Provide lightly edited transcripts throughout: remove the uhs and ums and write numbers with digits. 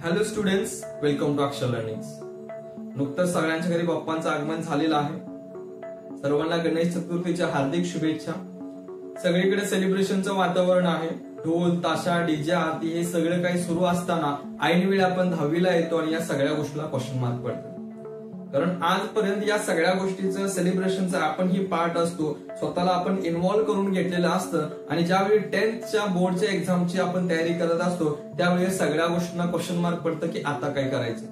Hello students, welcome to अक्षर learnings. नुकतंच सगळ्यांच्या घरी बाप्पांचं आगमन झालेलं आहे. सर्वांना गणेश चतुर्थीच्या हार्दिक शुभेच्छा. सगळीकडे सेलिब्रेशनचं वातावरण आहे. ढोल ताशा डीजे आरती हे सगळं काही सुरू असताना ऐनवेळी आपण 10वीला येतो आणि या सगळ्या गोष्टीला क्वेश्चन मार्क पडतो. कारण आजपर्यंत या सगळ्या गोष्टीचं सेलिब्रेशनचा आपण ही पार्ट असतो, स्वतःला आपण इन्व्हॉल्व करून घेतलेलं असतं. आणि ज्यावेळी 10thच्या बोर्डच्या एक्झामची आपण तयारी करत असतो त्यावेळी सगळ्या गोष्टींना क्वेश्चन मार्क पडतं की आता काय करायचं.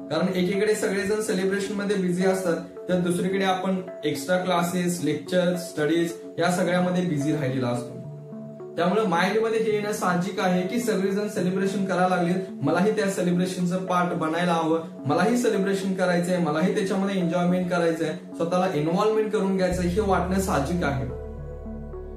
कारण एकीकडे सगळेजण सेलिब्रेशन मध्ये बिझी असतात, तर दुसरीकडे आपण एक्स्ट्रा क्लासेस, लेक्चर्स, स्टडीज या सगळ्यामध्ये बिझी राहिलेला असतो. त्यामुळे माइंड मध्ये हे येणं साहजिक आहे की सगळेजण सेलिब्रेशन करायला लागले, मलाही त्या सेलिब्रेशनचं पार्ट बनायला हवं, मलाही सेलिब्रेशन करायचंय, मलाही त्याच्यामध्ये एन्जॉयमेंट करायचंय, स्वतःला इन्व्हॉल्वमेंट करून घ्यायचं हे वाटणं साहजिक आहे.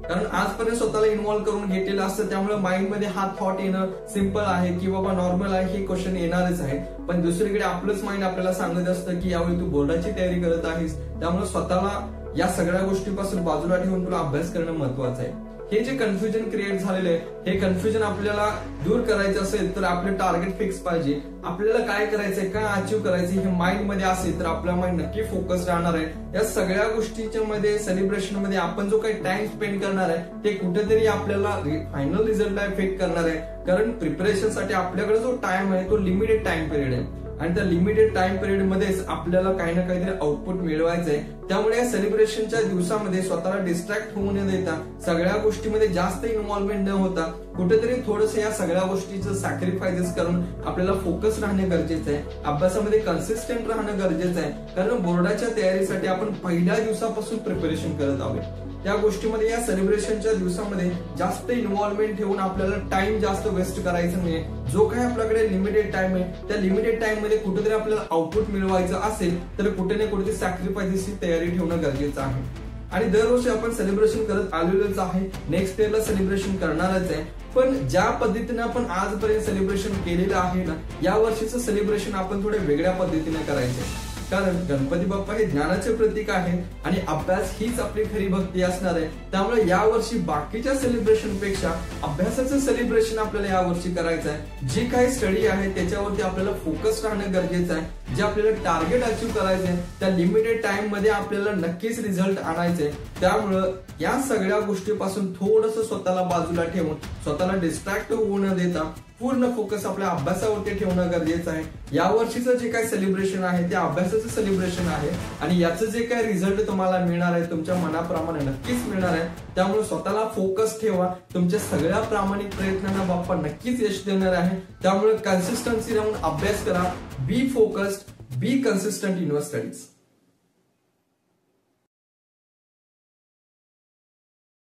कारण आजपर्यंत स्वतःला इन्व्हॉल्व करून घेतलेलं असतं, त्यामुळे माइंड मध्ये हा थॉट येणं सिंपल आहे की बाबा नॉर्मल आहे, हे क्वेश्चन येणारच आहे. पण दुसरीकडे आपलंच माइंड आपल्याला सांगत असतं की यावेळी तू बोर्डाची तयारी करत आहेस, त्यामुळे स्वतःला या सगळ्या गोष्टीपासून बाजूला ठेवून तुला अभ्यास करणं महत्वाचं आहे. हे जे कन्फ्युजन क्रिएट झालेलं आहे, हे कन्फ्युजन आपल्याला दूर करायचं असेल तर आपलं टार्गेट फिक्स पाहिजे. आपल्याला काय करायचंय, काय अचीव्ह करायचं हे माइंड मध्ये असेल तर आपला माइंड नक्की फोकस राहणार आहे. या सगळ्या गोष्टीच्या मध्ये सेलिब्रेशन मध्ये आपण जो काही टाइम स्पेंड करणार आहे ते कुठेतरी आपल्याला फायनल रिझल्टला इफेक्ट करणार आहे. कारण प्रिपरेशनसाठी आपल्याकडे जो टाइम आहे तो लिमिटेड टाइम पिरियड आहे आणि त्या लिमिटेड टाइम पिरियड मध्येच आपल्याला काही ना काहीतरी आउटपुट मिळवायचंय. त्यामुळे या सेलिब्रेशनच्या दिवसामध्ये स्वतःला डिस्ट्रॅक्ट होऊ न देता, सगळ्या गोष्टीमध्ये जास्त इन्व्हॉल्वमेंट न होता, कुठेतरी थोडंसं या सगळ्या गोष्टीचं सॅक्रिफायसेस करून आपल्याला फोकस राहणे गरजेचं आहे. अभ्यासामध्ये कन्सिस्टंट राहणं गरजेचं आहे. कारण बोर्डाच्या तयारीसाठी आपण पहिल्या दिवसापासून प्रिपरेशन करत आहोत. त्या गोष्टीमध्ये या सेलिब्रेशनच्या दिवसामध्ये जास्त इन्व्हॉल्वमेंट ठेवून आपल्याला टाइम जास्त वेस्ट करायचं नाही. जो काही आपल्याकडे लिमिटेड टाइम आहे त्या लिमिटेड टाइम मध्ये कुठेतरी आपल्याला आउटपुट मिळवायचं असेल तर कुठे ना कुठे सॅक्रिफायसेसची तयारी ठेवणं गरजेचं आहे. आणि दरवर्षी आपण सेलिब्रेशन करत आलेलोच आहे, नेक्स्ट इयरला सेलिब्रेशन करणारच आहे. पण ज्या पद्धतीने आपण आजपर्यंत सेलिब्रेशन केलेलं आहे ना, या वर्षीचं सेलिब्रेशन आपण थोड्या वेगळ्या पद्धतीने करायचं. कारण गणपती बाप्पा हे ज्ञानाचे प्रतीक आहे आणि अभ्यास हीच आपली खरी भक्ती असणार आहे. त्यामुळे यावर्षी बाकीच्या सेलिब्रेशन पेक्षा अभ्यासाचं सेलिब्रेशन आपल्याला यावर्षी करायचं आहे. जी काही स्टडी आहे त्याच्यावरती आपल्याला फोकस राहणं गरजेचं आहे. जे आपल्याला टार्गेट अचीव्ह करायचं आहे त्या लिमिटेड टाइम मध्ये आपल्याला नक्कीच रिझल्ट आणायचे. त्यामुळं या सगळ्या गोष्टीपासून थोडंसं स्वतःला बाजूला ठेवून, स्वतःला डिस्ट्रॅक्ट होऊ न देता पूर्ण फोकस आपल्या अभ्यासावरती ठेवणं गरजेचं आहे. या वर्षीचं जे काही सेलिब्रेशन आहे ते अभ्यासाचं सेलिब्रेशन आहे आणि याचं जे काही रिझल्ट तुम्हाला मिळणार आहे तुमच्या मनाप्रमाणे नक्कीच मिळणार आहे. त्यामुळे स्वतःला फोकस ठेवा. तुमच्या सगळ्या प्रामाणिक प्रयत्नांना बाप्पा नक्कीच यश देणार आहे. त्यामुळे कन्सिस्टन्सी राहून अभ्यास करा. Be focused, B consistent in your studies.